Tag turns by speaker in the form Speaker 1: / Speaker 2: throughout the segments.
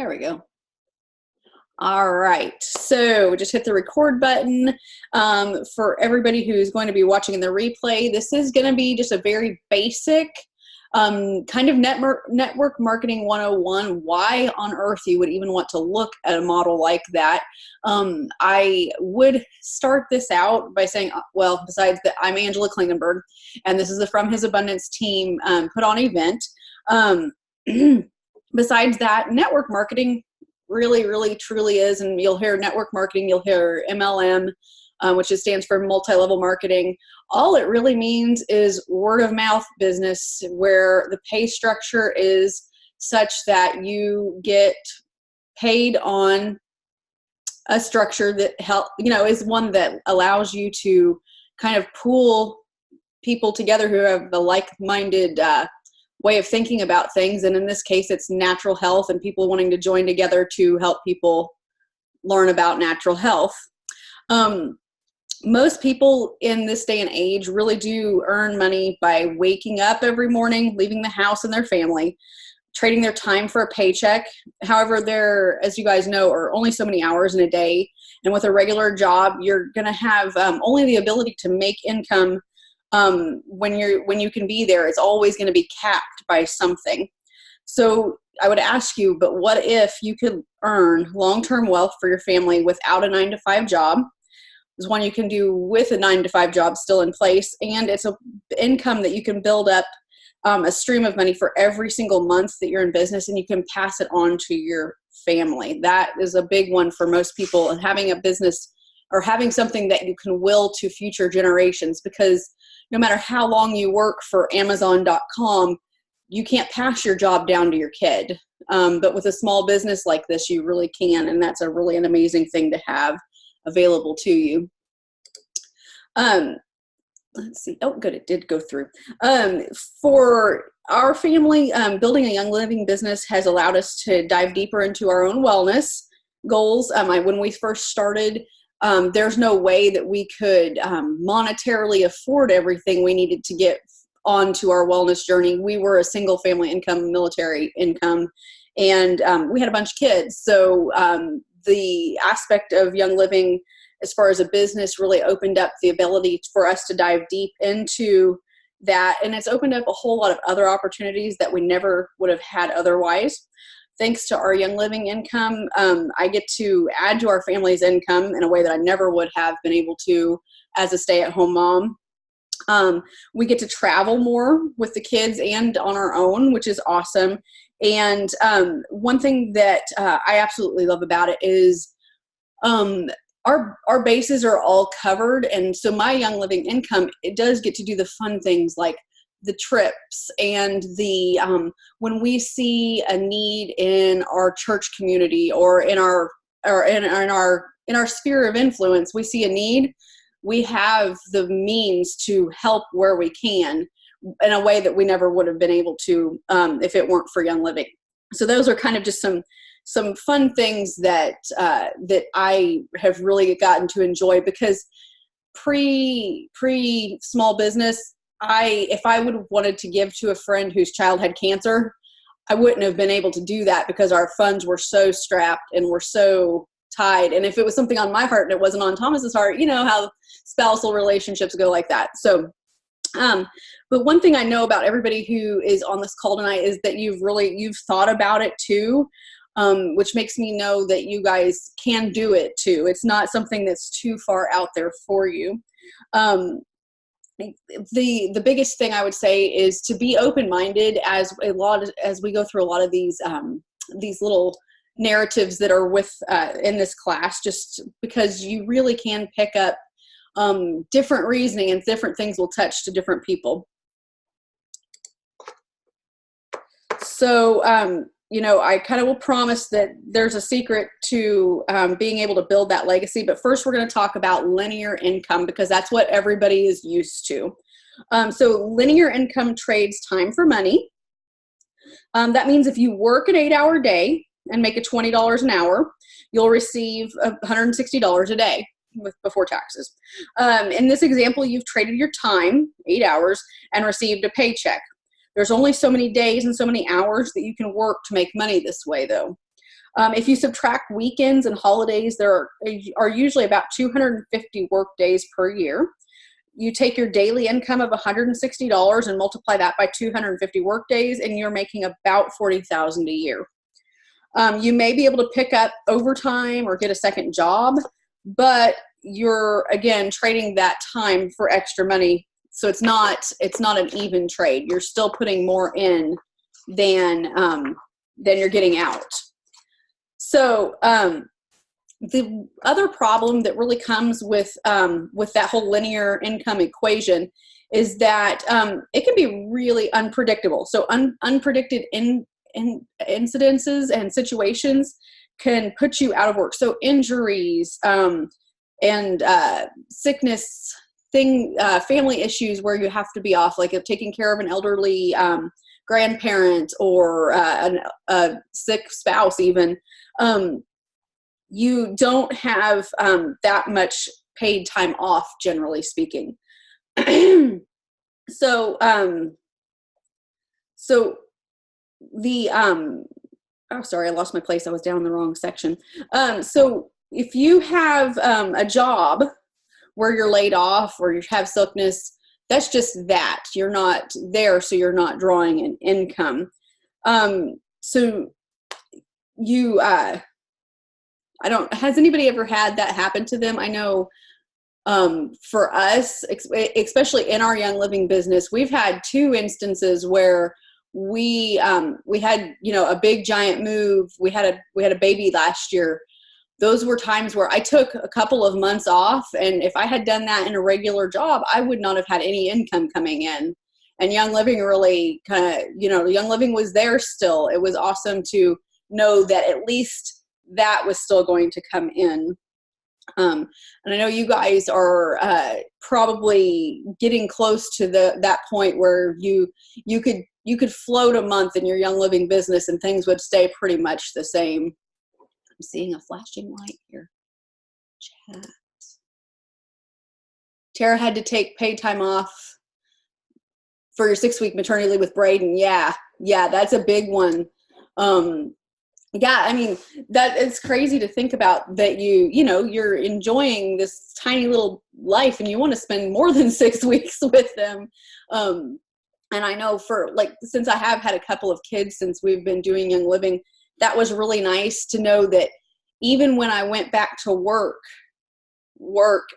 Speaker 1: There we go. All right, so just hit the record button. For everybody who's going to be watching the replay, this is going to be just a very basic kind of network marketing 101, why on earth you would even want to look at a model like that. I would start this out by saying, well, besides that, I'm Angela Klingenberg, and this is the From His Abundance team put on event. Besides that, network marketing really truly is, and you'll hear network marketing, you'll hear MLM, which stands for multi-level marketing. All it really means is word of mouth business, where the pay structure is such that you get paid on a structure that is one that allows you to kind of pool people together who have the like-minded way of thinking about things. And in this case, it's natural health and people wanting to join together to help people learn about natural health. Most people in this day and age really do earn money by waking up every morning, leaving the house and their family, trading their time for a paycheck. However, there, as you guys know, are only so many hours in a day. And with a regular job, you're going to have only the ability to make income when you can be there. It's always going to be capped by something. So I would ask you, but what if you could earn long-term wealth for your family without a 9-to-5 job? It's one you can do with a 9-to-5 job still in place, and it's an income that you can build up a stream of money for every single month that you're in business, and you can pass it on to your family. That is a big one for most people, and having a business or having something that you can will to future generations, because no matter how long you work for Amazon.com, you can't pass your job down to your kid. But with a small business like this, you really can, and that's really an amazing thing to have available to you. Let's see. Oh, good. It did go through. For our family, building a Young Living business has allowed us to dive deeper into our own wellness goals. When we first started, there's no way that we could monetarily afford everything we needed to get onto our wellness journey. We were a single family income, military income, and we had a bunch of kids. So the aspect of Young Living as far as a business really opened up the ability for us to dive deep into that. And it's opened up a whole lot of other opportunities that we never would have had otherwise. Thanks to our Young Living income, I get to add to our family's income in a way that I never would have been able to as a stay-at-home mom. We get to travel more with the kids and on our own, which is awesome. And one thing that I absolutely love about it is our bases are all covered. And so my Young Living income, it does get to do the fun things like the trips and the when we see a need in our church community or in our sphere of influence, we see a need, we have the means to help where we can in a way that we never would have been able to if it weren't for Young Living. So those are kind of just some fun things that that I have really gotten to enjoy, because pre small business, if I would have wanted to give to a friend whose child had cancer, I wouldn't have been able to do that because our funds were so strapped and were so tied. And if it was something on my heart and it wasn't on Thomas's heart, you know how spousal relationships go like that. So, but one thing I know about everybody who is on this call tonight is that you've thought about it too, which makes me know that you guys can do it too. It's not something that's too far out there for you. The biggest thing I would say is to be open-minded as we go through a lot of these little narratives that are in this class, just because you really can pick up different reasoning, and different things will touch to different people. So, I kind of will promise that there's a secret to being able to build that legacy. But first, we're going to talk about linear income, because that's what everybody is used to. So linear income trades time for money. That means if you work an 8-hour day and make $20 an hour, you'll receive $160 a day before taxes. In this example, you've traded your time, 8 hours, and received a paycheck. There's only so many days and so many hours that you can work to make money this way, though. If you subtract weekends and holidays, there are usually about 250 work days per year. You take your daily income of $160 and multiply that by 250 work days, and you're making about $40,000 a year. You may be able to pick up overtime or get a second job, but you're, again, trading that time for extra money. So it's not an even trade. You're still putting more in than you're getting out. So the other problem that really comes with that whole linear income equation is that it can be really unpredictable. So unpredicted incidences and situations can put you out of work. So injuries and sickness, family issues where you have to be off, like taking care of an elderly grandparent or a sick spouse even. You don't have that much paid time off, generally speaking. So the oh, sorry, I lost my place. I was down in the wrong section. So if you have a job where you're laid off or you have sickness, that's just that. You're not there, so you're not drawing an income. So you, has anybody ever had that happen to them? I know for us, especially in our Young Living business, we've had 2 instances where we had, a big giant move. We had a baby last year. Those were times where I took a couple of months off, and if I had done that in a regular job, I would not have had any income coming in. And Young Living really kind of, Young Living was there still. It was awesome to know that at least that was still going to come in. And I know you guys are probably getting close to that point where you could float a month in your Young Living business and things would stay pretty much the same. I'm seeing a flashing light here. Chat. Tara had to take paid time off for your 6-week maternity leave with Braden. Yeah, that's a big one. Yeah, I mean, that it's crazy to think about that you're enjoying this tiny little life and you want to spend more than 6 weeks with them. And I know since I have had a couple of kids since we've been doing Young Living, that was really nice to know that even when I went back to work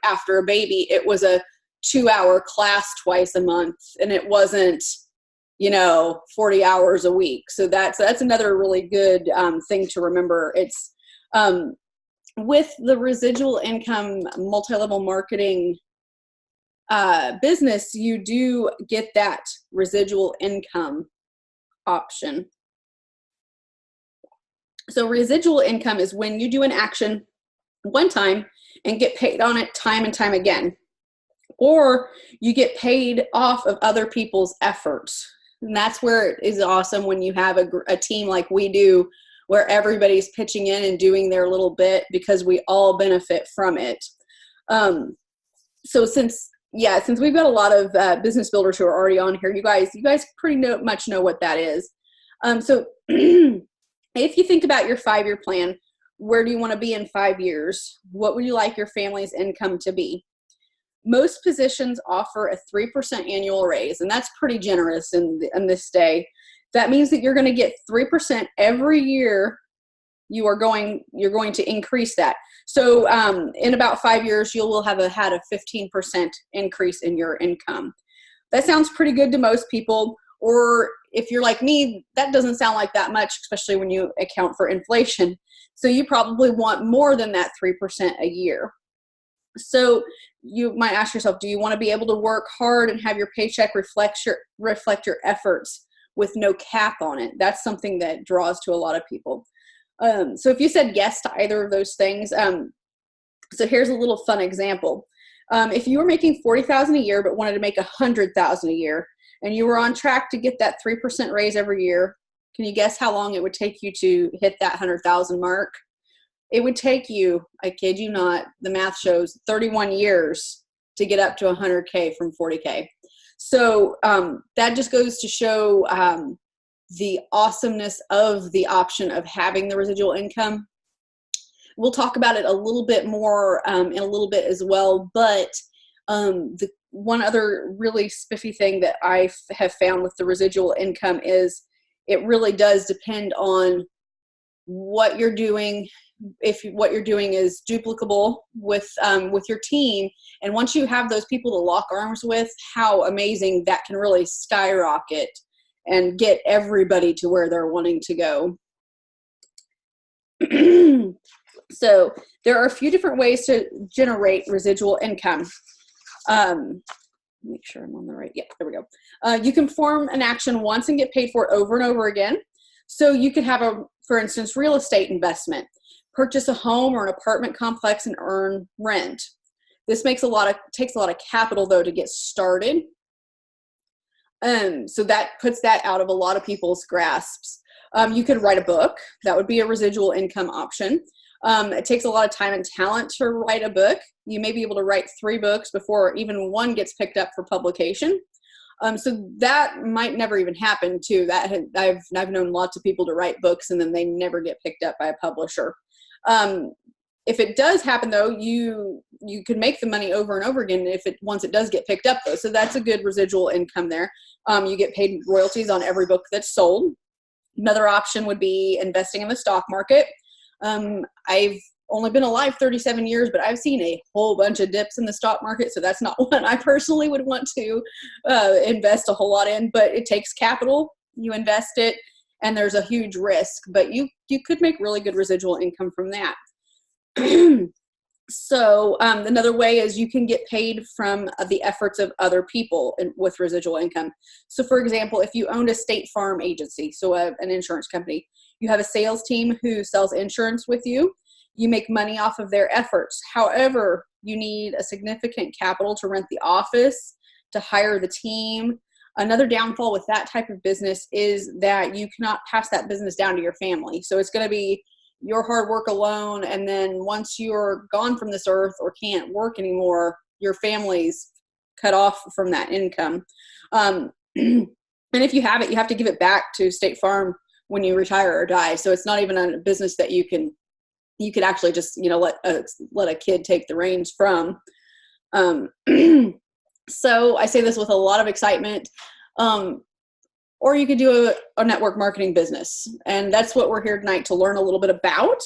Speaker 1: after a baby, it was a 2-hour class twice a month, and it wasn't 40 hours a week. So that's another really good thing to remember. It's with the residual income multi-level marketing business, you do get that residual income option. So residual income is when you do an action one time and get paid on it time and time again, or you get paid off of other people's efforts. And that's where it is awesome when you have a team like we do, where everybody's pitching in and doing their little bit because we all benefit from it. So since we've got a lot of business builders who are already on here, you guys pretty much know what that is. So if you think about your 5-year plan, where do you want to be in 5 years? What would you like your family's income to be? Most positions offer a 3% annual raise, and that's pretty generous in this day. That means that you're going to get 3% every year. You're going to increase that. So in about 5 years, you will have had a 15% increase in your income. That sounds pretty good to most people. Or if you're like me, that doesn't sound like that much, especially when you account for inflation. So you probably want more than that 3% a year. So you might ask yourself, do you want to be able to work hard and have your paycheck reflect your efforts with no cap on it? That's something that draws to a lot of people. So if you said yes to either of those things, so here's a little fun example. If you were making $40,000 a year but wanted to make $100,000 a year, and you were on track to get that 3% raise every year, can you guess how long it would take you to hit that 100,000 mark? It would take you, I kid you not, the math shows 31 years to get up to 100K from 40K. So that just goes to show the awesomeness of the option of having the residual income. We'll talk about it a little bit more in a little bit as well, but the one other really spiffy thing that I have found with the residual income is it really does depend on what you're doing. If what you're doing is duplicable with your team, and once you have those people to lock arms with, how amazing that can really skyrocket and get everybody to where they're wanting to go. So there are a few different ways to generate residual income. Make sure I'm on the right. Yeah, there we go. You can perform an action once and get paid for it over and over again. So you could have for instance, real estate investment. Purchase a home or an apartment complex and earn rent. This takes a lot of capital though to get started. So that puts that out of a lot of people's grasps. You could write a book. That would be a residual income option. It takes a lot of time and talent to write a book. You may be able to write 3 books before even one gets picked up for publication. So that might never even happen too. I've known lots of people to write books and then they never get picked up by a publisher. If it does happen though, you can make the money over and over again once it does get picked up though. So that's a good residual income there. You get paid royalties on every book that's sold. Another option would be investing in the stock market. I've only been alive 37 years, but I've seen a whole bunch of dips in the stock market. So that's not one I personally would want to invest a whole lot in, but it takes capital. You invest it and there's a huge risk, but you could make really good residual income from that. So another way is you can get paid from the efforts of other people with residual income. So for example, if you owned a State Farm agency, so an insurance company, you have a sales team who sells insurance with you, you make money off of their efforts. However, you need a significant capital to rent the office, to hire the team. Another downfall with that type of business is that you cannot pass that business down to your family. So it's going to be your hard work alone, and then once you're gone from this earth or can't work anymore, your family's cut off from that income. And if you have it, you have to give it back to State Farm when you retire or die. So it's not even a business that you could actually just let a kid take the reins from. So I say this with a lot of excitement. Or you could do a network marketing business. And that's what we're here tonight to learn a little bit about.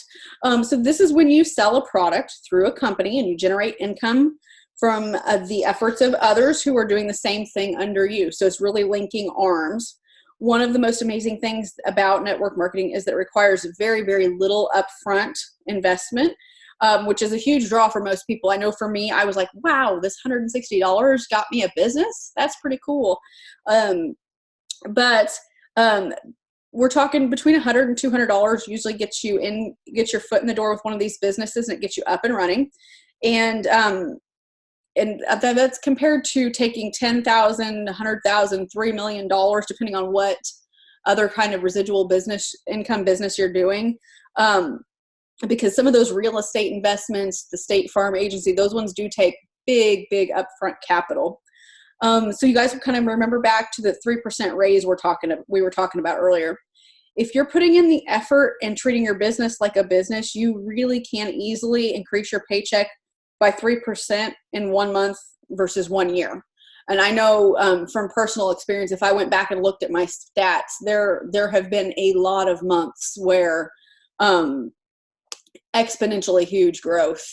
Speaker 1: So this is when you sell a product through a company and you generate income from the efforts of others who are doing the same thing under you. So it's really linking arms. One of the most amazing things about network marketing is that it requires very, very little upfront investment, which is a huge draw for most people. I know for me, I was like, wow, this $160 got me a business. That's pretty cool. But we're talking between $100 and $200 usually gets your foot in the door with one of these businesses, and it gets you up and running. And that's compared to taking $10,000, $100,000, $3 million, depending on what other kind of residual income business you're doing. Because some of those real estate investments, the State Farm agency, those ones do take big, big upfront capital. So you guys will kind of remember back to the 3% raise we were talking about earlier. If you're putting in the effort and treating your business like a business, you really can easily increase your paycheck by 3% in 1 month versus 1 year. And I know from personal experience, if I went back and looked at my stats, there have been a lot of months where exponentially huge growth.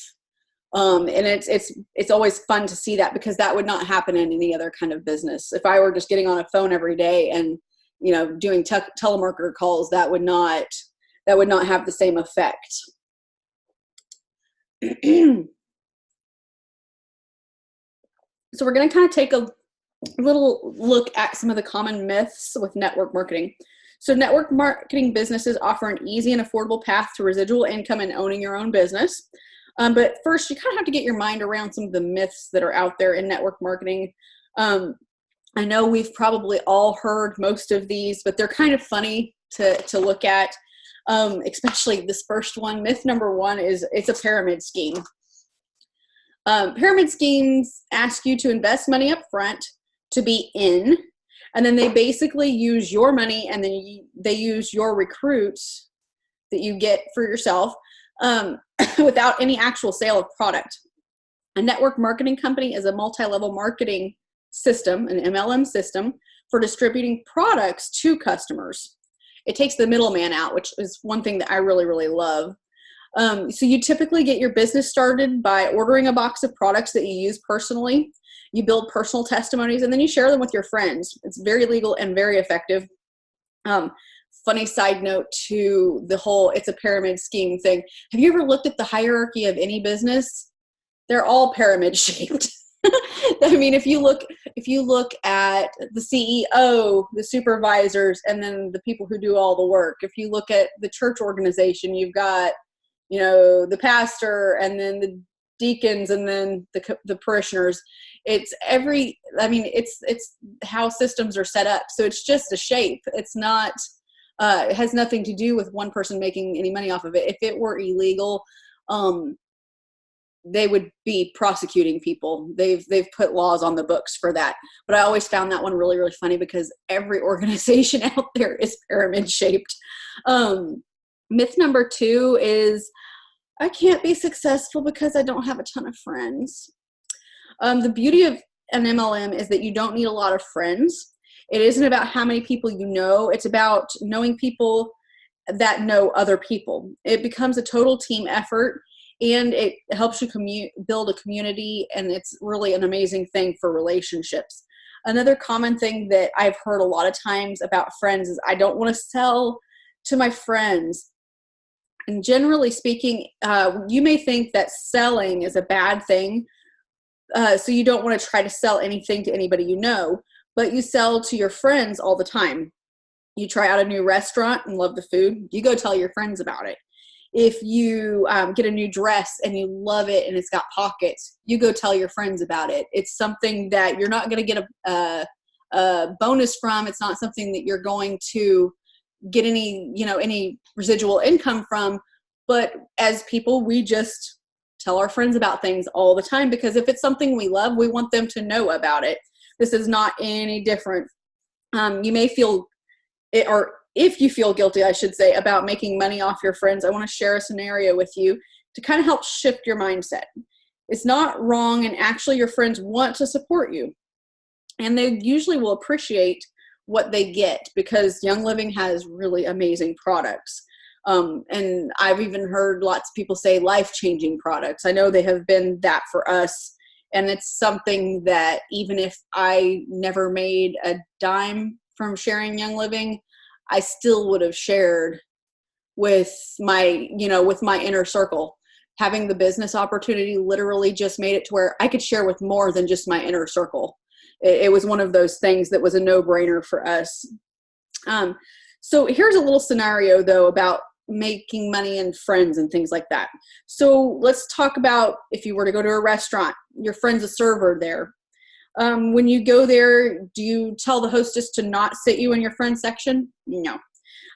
Speaker 1: And it's always fun to see that, because that would not happen in any other kind of business. If I were just getting on a phone every day and doing telemarketer calls, that would not have the same effect. So we're going to kind of take a little look at some of the common myths with network marketing. So network marketing businesses offer an easy and affordable path to residual income and owning your own business. But first, you kind of have to get your mind around some of the myths that are out there in network marketing. I know we've probably all heard most of these, but they're kind of funny to look at, especially this first one. Myth number 1 is it's a pyramid scheme. Pyramid schemes ask you to invest money up front to be in, And then they basically use your money, and then they use your recruits that you get for yourself without any actual sale of product. A network marketing company is a multi-level marketing system, an MLM system, for distributing products to customers. It takes the middleman out, which is one thing that I really, really love. So you typically get your business started by ordering a box of products that you use personally. You build personal testimonies, and then you share them with your friends. It's very legal and very effective. Funny side note to the whole it's a pyramid scheme thing. Have you ever looked at the hierarchy of any business? They're all pyramid shaped. I mean, if you look at the CEO, the supervisors, and then the people who do all the work. If you look at the church organization, you've got, the pastor, and then the deacons, and then the parishioners. It's how systems are set up. So it's just a shape. It's not, it has nothing to do with one person making any money off of it. If it were illegal, they would be prosecuting people. They've put laws on the books for that. But I always found that one really, really funny because every organization out there is pyramid shaped. Myth number 2 is I can't be successful because I don't have a ton of friends. The beauty of an MLM is that you don't need a lot of friends. It isn't about how many people you know. It's about knowing people that know other people. It becomes a total team effort, and it helps you build a community, and it's really an amazing thing for relationships. Another common thing that I've heard a lot of times about friends is I don't want to sell to my friends. And generally speaking, you may think that selling is a bad thing, so you don't want to try to sell anything to anybody you know, but you sell to your friends all the time. You try out a new restaurant and love the food, you go tell your friends about it. If you get a new dress and you love it and it's got pockets, you go tell your friends about it. It's something that you're not going to get a bonus from. It's not something that you're going to get any residual income from. But as people, we just tell our friends about things all the time, because if it's something we love, we want them to know about it. This is not any different. You may feel it, or if you feel guilty, I should say, about making money off your friends, I want to share a scenario with you to kind of help shift your mindset. It's not wrong, and actually your friends want to support you, and they usually will appreciate what they get because Young Living has really amazing products. And I've even heard lots of people say life-changing products. I know they have been that for us, and it's something that even if I never made a dime from sharing Young Living, I still would have shared with my inner circle. Having the business opportunity literally just made it to where I could share with more than just my inner circle. It was one of those things that was a no-brainer for us. So here's a little scenario, though, about making money and friends and things like that. So let's talk about if you were to go to a restaurant, your friend's a server there. When you go there, do you tell the hostess to not sit you in your friend's section? No.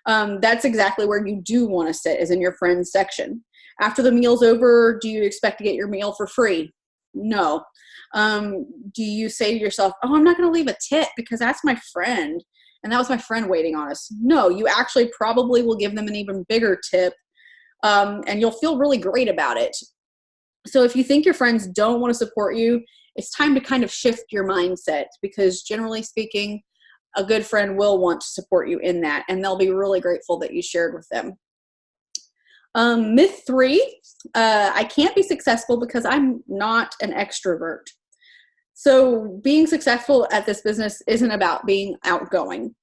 Speaker 1: That's exactly where you do want to sit, is in your friend's section. After the meal's over, do you expect to get your meal for free? No. Do you say to yourself, oh, I'm not going to leave a tip because that's my friend, and that was my friend waiting on us? No, you actually probably will give them an even bigger tip, and you'll feel really great about it. So if you think your friends don't want to support you, it's time to kind of shift your mindset, because generally speaking, a good friend will want to support you in that, and they'll be really grateful that you shared with them. Myth 3, I can't be successful because I'm not an extrovert. So being successful at this business isn't about being outgoing.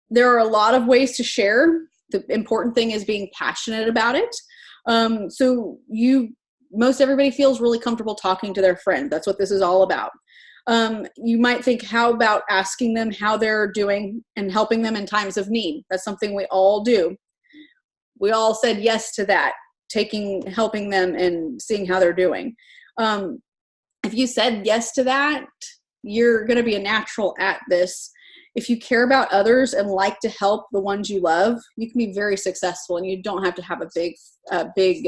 Speaker 1: There are a lot of ways to share. The important thing is being passionate about it. Most everybody feels really comfortable talking to their friend. That's what this is all about. You might think, how about asking them how they're doing and helping them in times of need? That's something we all do. We all said yes to that, helping them and seeing how they're doing. If you said yes to that, you're going to be a natural at this. If you care about others and like to help the ones you love, you can be very successful, and you don't have to have a big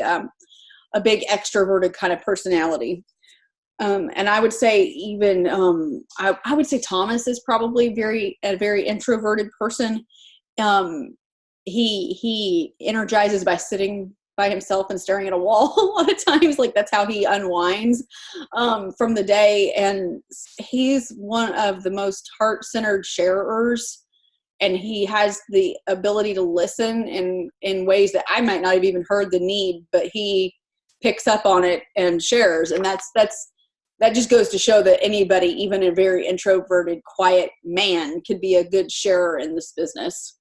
Speaker 1: extroverted kind of personality. And I would say even, I would say Thomas is probably a very introverted person. Um, he energizes by sitting by himself and staring at a wall a lot of times. Like that's how he unwinds from the day. And he's one of the most heart-centered sharers. And he has the ability to listen in ways that I might not have even heard the need, but he picks up on it and shares. And that just goes to show that anybody, even a very introverted, quiet man, could be a good sharer in this business.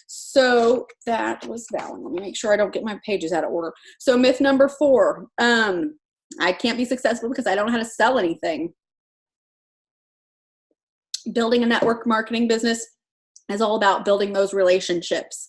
Speaker 1: So that was that one. Let me make sure I don't get my pages out of order. So myth number 4, I can't be successful because I don't know how to sell anything. Building a network marketing business is all about building those relationships.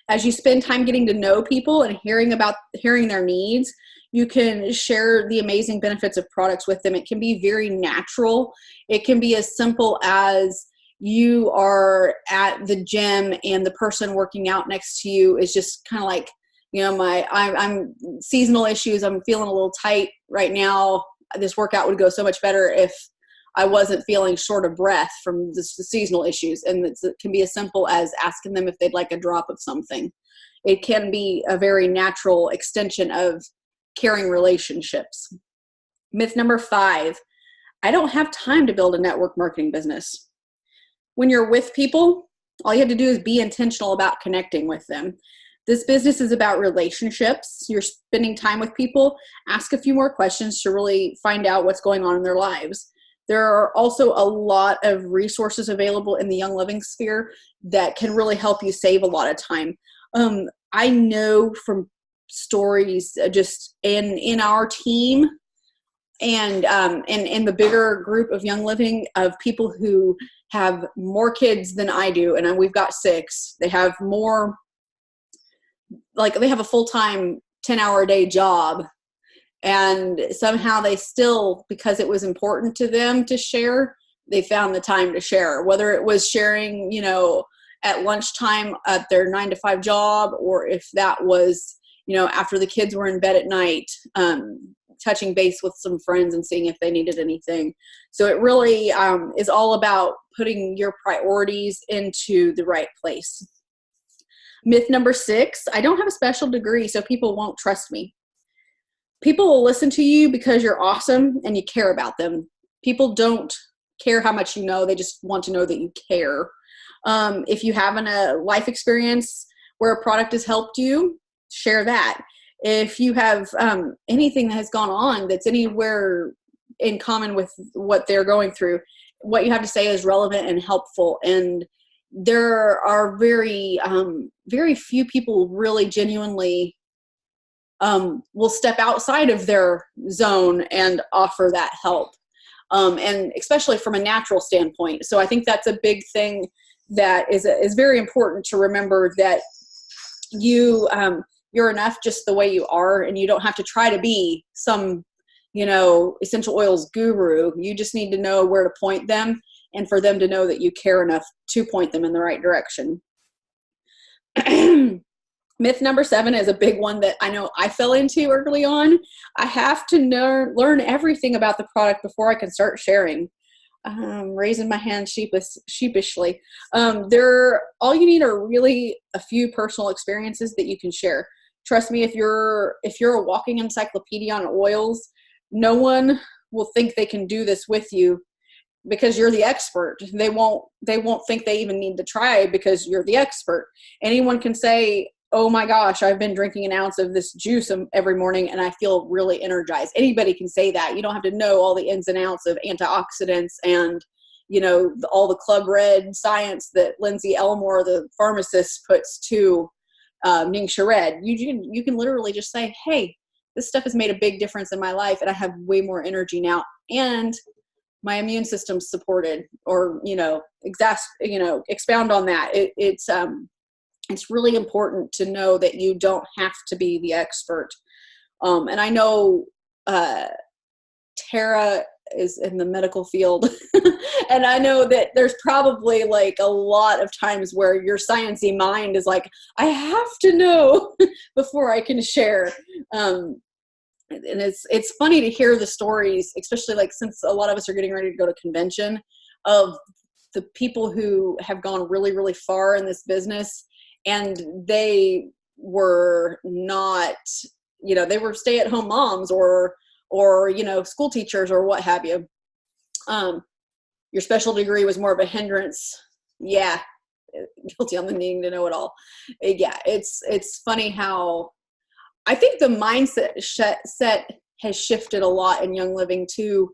Speaker 1: As you spend time getting to know people and hearing their needs, you can share the amazing benefits of products with them. It can be very natural. It can be as simple as you are at the gym and the person working out next to you is just kind of like, you know, I'm seasonal issues. I'm feeling a little tight right now. This workout would go so much better if I wasn't feeling short of breath from the seasonal issues. And it can be as simple as asking them if they'd like a drop of something. It can be a very natural extension of caring relationships. Myth number 5, I don't have time to build a network marketing business. When you're with people, all you have to do is be intentional about connecting with them. This business is about relationships. You're spending time with people. Ask a few more questions to really find out what's going on in their lives. There are also a lot of resources available in the Young Living sphere that can really help you save a lot of time. I know from stories just in our team and in the bigger group of Young Living of people who have more kids than I do, and we've got 6. They have more, like they have a full-time 10-hour-a-day job, and somehow they still, because it was important to them to share, they found the time to share, whether it was sharing, you know, at lunchtime at their 9-to-5 job, or if that was, you know, after the kids were in bed at night, touching base with some friends and seeing if they needed anything. So it really is all about putting your priorities into the right place. Myth number 6, I don't have a special degree, so people won't trust me. People will listen to you because you're awesome and you care about them. People don't care how much you know. They just want to know that you care. If you have a life experience where a product has helped you, share that. If you have anything that has gone on that's anywhere in common with what they're going through, what you have to say is relevant and helpful. And there are very few people really genuinely will step outside of their zone and offer that help. And especially from a natural standpoint. So I think that's a big thing that is very important to remember, that you're enough just the way you are, and you don't have to try to be some, you know, essential oils guru. You just need to know where to point them and for them to know that you care enough to point them in the right direction. Myth number 7 is a big one that I know I fell into early on. I have to learn everything about the product before I can start sharing. Raising my hand sheepishly. All you need are really a few personal experiences that you can share. Trust me, if you're a walking encyclopedia on oils, no one will think they can do this with you because you're the expert. They won't think they even need to try because you're the expert. Anyone can say, oh my gosh, I've been drinking an ounce of this juice every morning and I feel really energized. Anybody can say that. You don't have to know all the ins and outs of antioxidants and, you know, all the Club Red science that Lindsay Elmore, the pharmacist, puts to Ningxia Red. You can literally just say, hey, this stuff has made a big difference in my life and I have way more energy now. And my immune system's supported, or, you know, expound on that. It's really important to know that you don't have to be the expert. And I know Tara is in the medical field, and I know that there's probably like a lot of times where your sciencey mind is like, I have to know before I can share. and it's funny to hear the stories, especially like since a lot of us are getting ready to go to convention, of the people who have gone really, really far in this business, and they were not, they were stay-at-home moms or school teachers or what have you. Your special degree was more of a hindrance. Yeah, guilty on the needing to know it all. Yeah, it's funny how I think the mindset set has shifted a lot in Young Living too,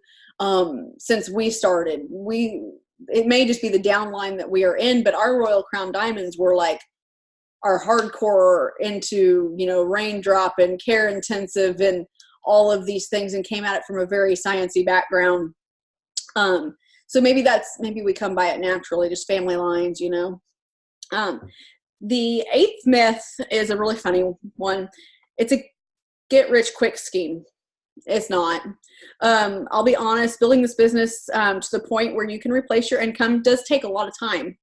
Speaker 1: since we started. It may just be the downline that we are in, but our Royal Crown Diamonds were like our hardcore into, raindrop and care intensive and all of these things, and came at it from a very sciencey background. So maybe we come by it naturally, just family lines, The eighth myth is a really funny one. It's a get rich quick scheme. It's not. I'll be honest, building this business to the point where you can replace your income does take a lot of time.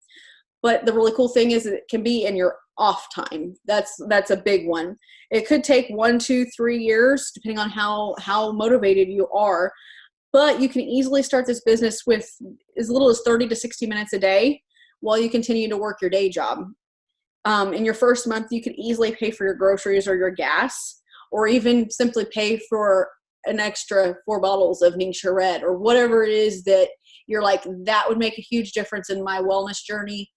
Speaker 1: But the really cool thing is it can be in your off time. That's a big one. It could take 1, 2, 3 years, depending on how motivated you are. But you can easily start this business with as little as 30 to 60 minutes a day while you continue to work your day job. In your first month, you could easily pay for your groceries or your gas, or even simply pay for an extra 4 bottles of Ningxia Red, or whatever it is that you're like, that would make a huge difference in my wellness journey.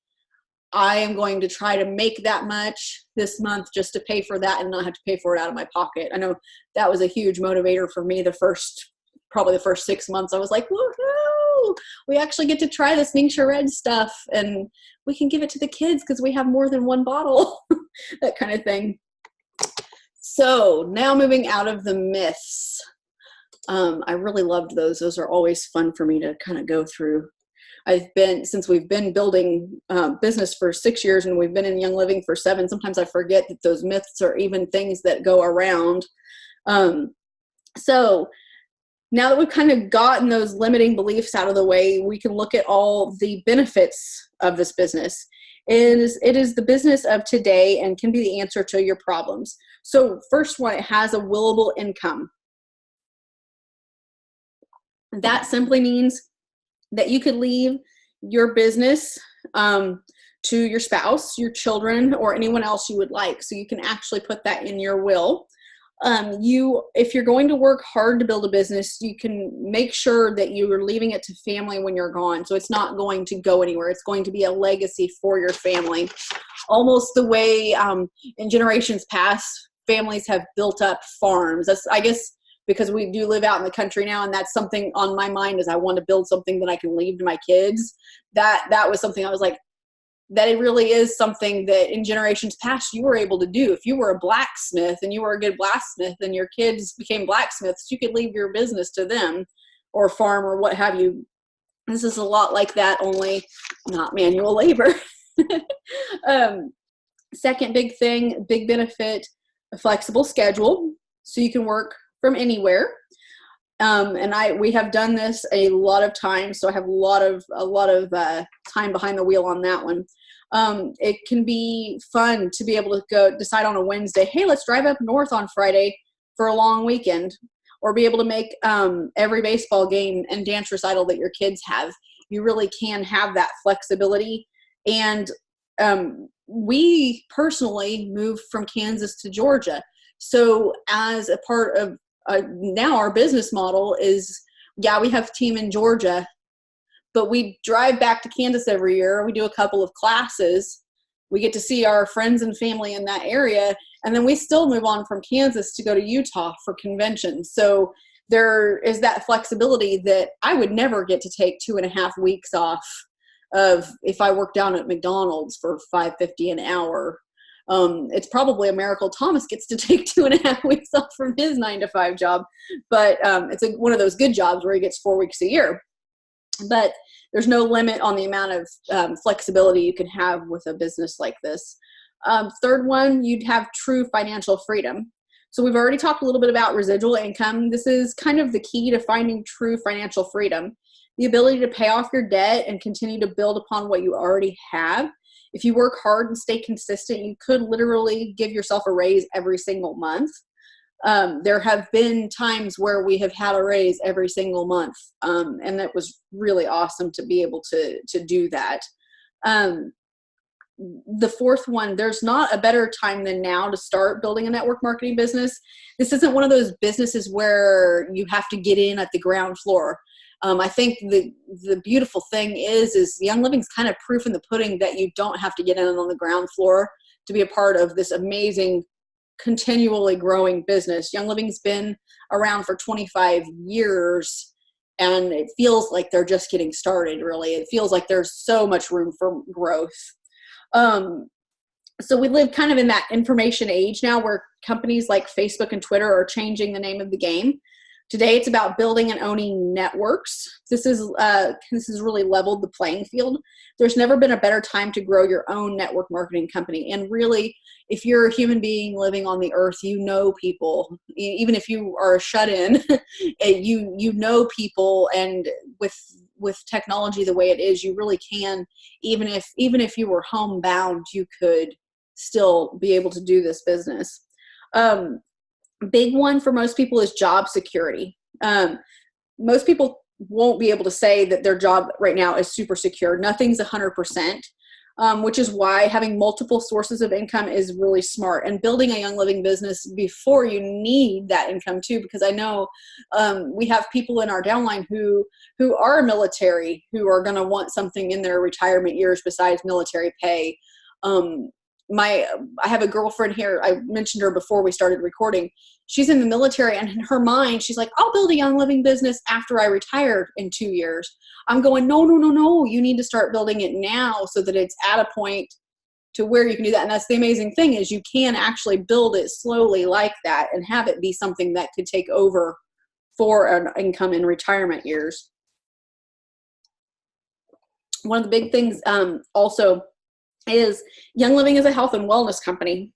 Speaker 1: I am going to try to make that much this month just to pay for that and not have to pay for it out of my pocket. I know that was a huge motivator for me probably the first 6 months. I was like, woohoo, we actually get to try this Ningxia Red stuff, and we can give it to the kids because we have more than 1 bottle, that kind of thing. So now moving out of the myths. I really loved those. Those are always fun for me to kind of go through. Since we've been building business for 6 years and we've been in Young Living for 7, sometimes I forget that those myths are even things that go around. So now that we've kind of gotten those limiting beliefs out of the way, we can look at all the benefits of this business. It is the business of today and can be the answer to your problems. So first one, it has a willable income. That simply means that you could leave your business to your spouse, your children, or anyone else you would like. So you can actually put that in your will. If you're going to work hard to build a business, you can make sure that you are leaving it to family when you're gone. So it's not going to go anywhere. It's going to be a legacy for your family. Almost the way in generations past, families have built up farms. That's, I guess, because we do live out in the country now, and that's something on my mind is I want to build something that I can leave to my kids. That was something I was like, that it really is something that in generations past you were able to do. If you were a blacksmith and you were a good blacksmith and your kids became blacksmiths, you could leave your business to them, or farm or what have you. This is a lot like that, only not manual labor. Second big thing, big benefit, a flexible schedule. So you can work from anywhere. We have done this a lot of times, so I have a lot of time behind the wheel on that one. It can be fun to be able to go decide on a Wednesday, hey, let's drive up north on Friday for a long weekend, or be able to make every baseball game and dance recital that your kids have. You really can have that flexibility. And we personally moved from Kansas to Georgia. So as a part of now our business model is, we have a team in Georgia, but we drive back to Kansas every year. We do a couple of classes. We get to see our friends and family in that area. And then we still move on from Kansas to go to Utah for conventions. So there is that flexibility that I would never get to take 2.5 weeks off of if I work down at McDonald's for $5.50 an hour. It's probably a miracle Thomas gets to take 2.5 weeks off from his 9-to-5 job, but it's one of those good jobs where he gets 4 weeks a year. But there's no limit on the amount of flexibility you can have with a business like this. Third one, you'd have true financial freedom. So we've already talked a little bit about residual income. This is kind of the key to finding true financial freedom. The ability to pay off your debt and continue to build upon what you already have. If you work hard and stay consistent, you could literally give yourself a raise every single month. There have been times where we have had a raise every single month. And that was really awesome to be able to do that. The fourth one, there's not a better time than now to start building a network marketing business. This isn't one of those businesses where you have to get in at the ground floor. I think the beautiful thing is Young Living's kind of proof in the pudding that you don't have to get in on the ground floor to be a part of this amazing, continually growing business. Young Living's been around for 25 years, and it feels like they're just getting started, really. It feels like there's so much room for growth. So we live kind of in that information age now where companies like Facebook and Twitter are changing the name of the game. Today, it's about building and owning networks. This has really leveled the playing field. There's never been a better time to grow your own network marketing company. And really, if you're a human being living on the earth, you know people. Even if you are shut in, you know people. And with technology the way it is, you really can. Even if you were homebound, you could still be able to do this business. Big one for most people is job security. Most people won't be able to say that their job right now is super secure. Nothing's 100%, which is why having multiple sources of income is really smart. And building a Young Living business before you need that income too, because I know we have people in our downline who are military, who are going to want something in their retirement years besides military pay. I have a girlfriend here. I mentioned her before we started recording. She's in the military, and in her mind, she's like, I'll build a Young Living business after I retire in 2 years. I'm going, no. You need to start building it now so that it's at a point to where you can do that. And that's the amazing thing, is you can actually build it slowly like that and have it be something that could take over for an income in retirement years. One of the big things also is Young Living is a health and wellness company.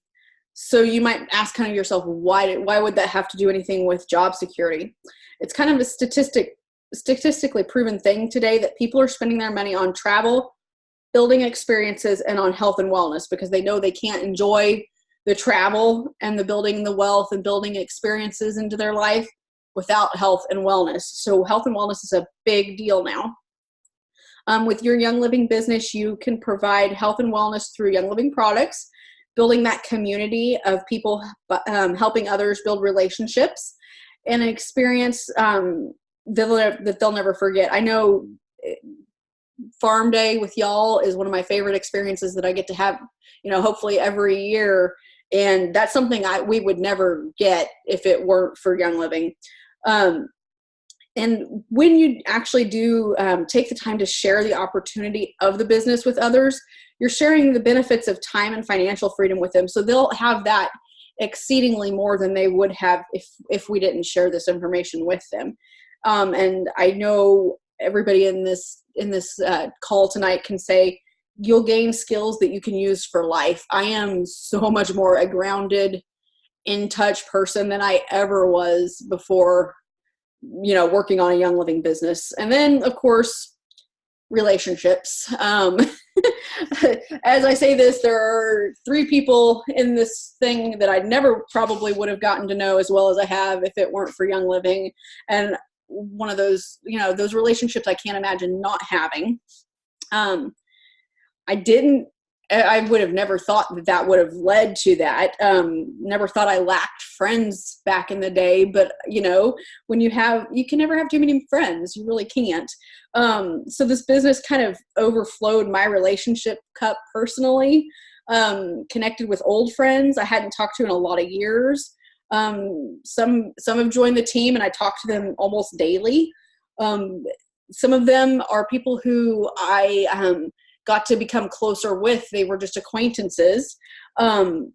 Speaker 1: So you might ask kind of yourself, why would that have to do anything with job security? It's kind of a statistically proven thing today that people are spending their money on travel, building experiences, and on health and wellness, because they know they can't enjoy the travel and the building the wealth and building experiences into their life without health and wellness. So health and wellness is a big deal now. With your Young Living business, you can provide health and wellness through Young Living products, building that community of people, helping others build relationships, and an experience that they'll never forget. I know Farm Day with y'all is one of my favorite experiences that I get to have, hopefully every year. And that's something we would never get if it weren't for Young Living. And when you actually do take the time to share the opportunity of the business with others, you're sharing the benefits of time and financial freedom with them. So they'll have that exceedingly more than they would have if we didn't share this information with them. And I know everybody in this call tonight can say, you'll gain skills that you can use for life. I am so much more a grounded, in touch person than I ever was before, working on a Young Living business. And then, of course, relationships. As I say this, there are 3 people in this thing that I never probably would have gotten to know as well as I have if it weren't for Young Living. And one of those, those relationships I can't imagine not having. I would have never thought that would have led to that. Never thought I lacked friends back in the day, but when you can never have too many friends. You really can't. So this business kind of overflowed my relationship cup personally, connected with old friends I hadn't talked to in a lot of years. Some have joined the team and I talk to them almost daily. Some of them are people who I, got to become closer with. They were just acquaintances. And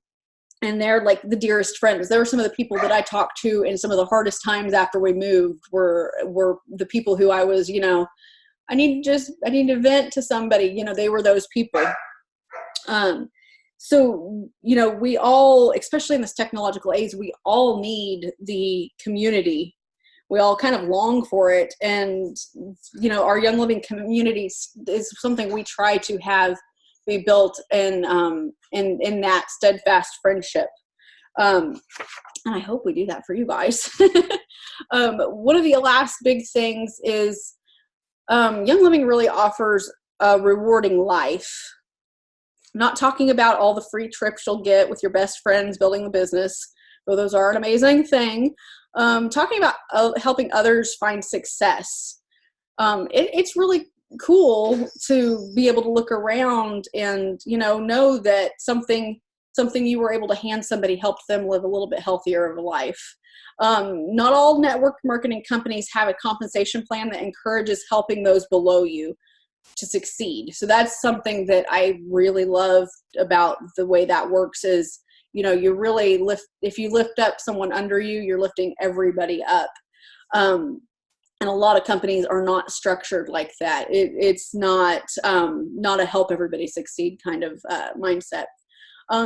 Speaker 1: they're like the dearest friends. There were some of the people that I talked to in some of the hardest times after we moved were the people who I was, I need to vent to somebody, they were those people. So, we all, especially in this technological age, we all need the community. We all kind of long for it. And, our Young Living community is something we try to have be built in that steadfast friendship. And I hope we do that for you guys. One of the last big things is Young Living really offers a rewarding life. I'm not talking about all the free trips you'll get with your best friends building the business, though those are an amazing thing. Talking about helping others find success. It's really cool to be able to look around and, know that something you were able to hand somebody helped them live a little bit healthier of a life. Not all network marketing companies have a compensation plan that encourages helping those below you to succeed. So that's something that I really love about the way that works is, you really if you lift up someone under you, you're lifting everybody up. And a lot of companies are not structured like that. It's not a help everybody succeed kind of mindset.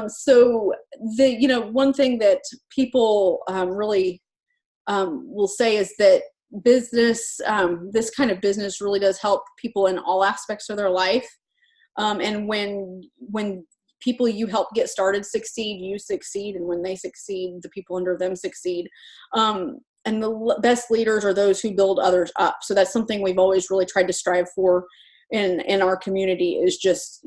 Speaker 1: So one thing that people really will say is that business, this kind of business really does help people in all aspects of their life. And when people you help get started succeed, you succeed. And when they succeed, the people under them succeed. And the best leaders are those who build others up. So that's something we've always really tried to strive for in our community is just,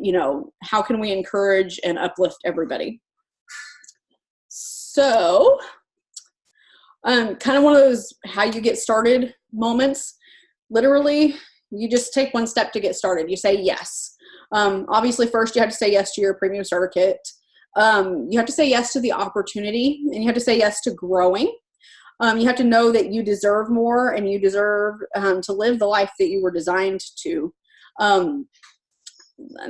Speaker 1: how can we encourage and uplift everybody? So kind of one of those how you get started moments. Literally, you just take one step to get started. You say yes. Obviously, first you have to say yes to your premium starter kit. You have to say yes to the opportunity, and you have to say yes to growing. You have to know that you deserve more and you deserve to live the life that you were designed to. And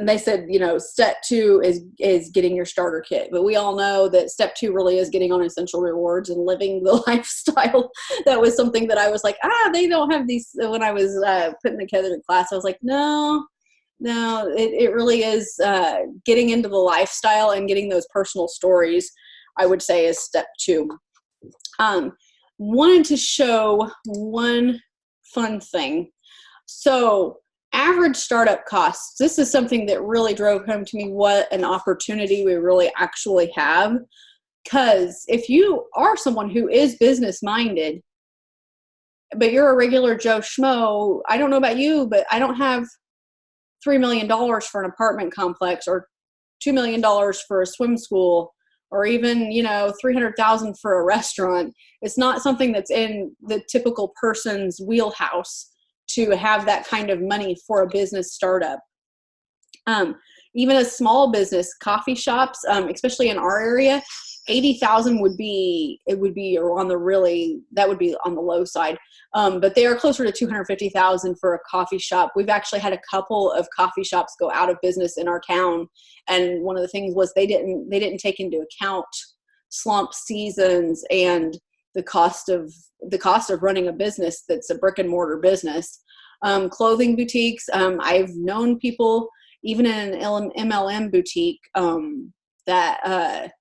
Speaker 1: they said, step 2 is getting your starter kit. But we all know that step 2 really is getting on Essential Rewards and living the lifestyle. That was something that I was like, they don't have these. When I was putting together the class, I was like, no, it really is getting into the lifestyle and getting those personal stories, I would say is step 2. Wanted to show one fun thing. So average startup costs. This is something that really drove home to me what an opportunity we really actually have. Because if you are someone who is business minded, but you're a regular Joe Schmo, I don't know about you, but I don't have $3 million for an apartment complex or $2 million for a swim school or even, $300,000 for a restaurant. It's not something that's in the typical person's wheelhouse to have that kind of money for a business startup. Even a small business, coffee shops, especially in our area, 80,000 would be on the low side. But they are closer to 250,000 for a coffee shop. We've actually had a couple of coffee shops go out of business in our town. And one of the things was they didn't take into account slump seasons and the cost of running a business that's a brick and mortar business. Clothing boutiques. I've known people even in an MLM boutique that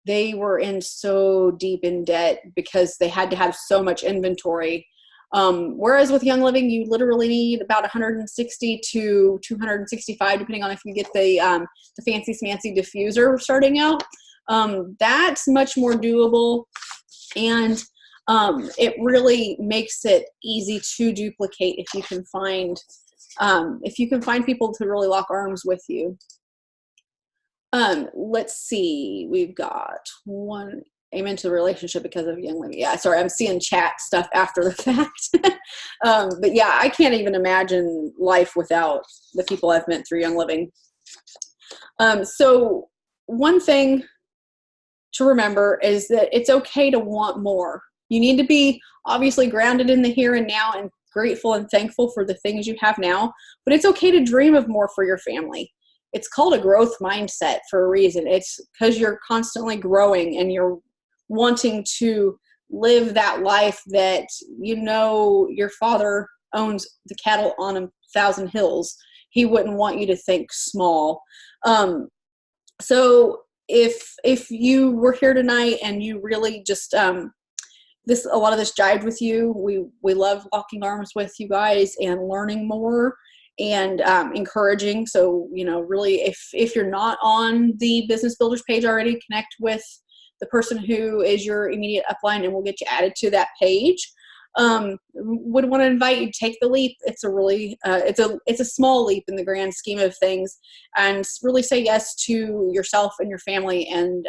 Speaker 1: they were in so deep in debt because they had to have so much inventory. Whereas with Young Living, you literally need about 160 to 265, depending on if you get the fancy smancy diffuser starting out. That's much more doable, and it really makes it easy to duplicate if you can find people to really lock arms with you. Let's see. We've got one. Amen to the relationship because of Young Living. Yeah, sorry, I'm seeing chat stuff after the fact. But yeah, I can't even imagine life without the people I've met through Young Living. So one thing to remember is that it's okay to want more. You need to be obviously grounded in the here and now and grateful and thankful for the things you have now, but it's okay to dream of more for your family. It's called a growth mindset for a reason. It's because you're constantly growing and you're wanting to live that life that your father owns the cattle on 1,000 hills. He wouldn't want you to think small. So if you were here tonight and you really just a lot of this jived with you, we love locking arms with you guys and learning more and encouraging. So really, if you're not on the Business Builders page already, connect with the person who is your immediate upline, and we'll get you added to that page. Would want to invite you to take the leap. It's a really, it's a small leap in the grand scheme of things, and really say yes to yourself and your family and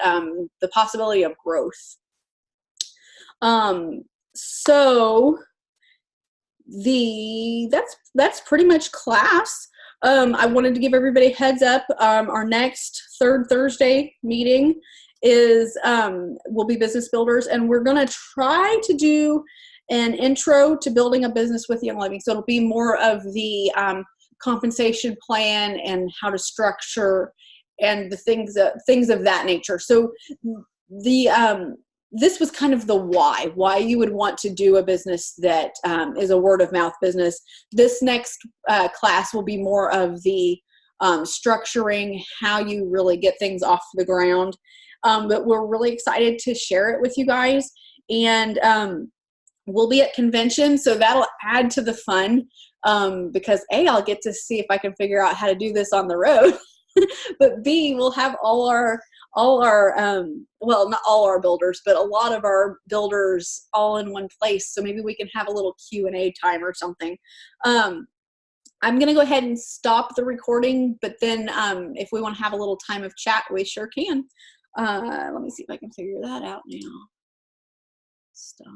Speaker 1: the possibility of growth. So that's pretty much class. I wanted to give everybody a heads up. Our next third Thursday meeting is will be Business Builders, and we're going to try to do an intro to building a business with Young Living. So it'll be more of the compensation plan and how to structure and the things of that nature. So the this was kind of the why you would want to do a business that is a word of mouth business. This next class will be more of the structuring, how you really get things off the ground. But we're really excited to share it with you guys. And we'll be at convention, so that'll add to the fun because A, I'll get to see if I can figure out how to do this on the road. But B, we'll have all our well, not all our builders, but a lot of our builders all in one place. So maybe we can have a little Q&A time or something. I'm going to go ahead and stop the recording, but then if we want to have a little time of chat, we sure can. Let me see if I can figure that out now. Stop.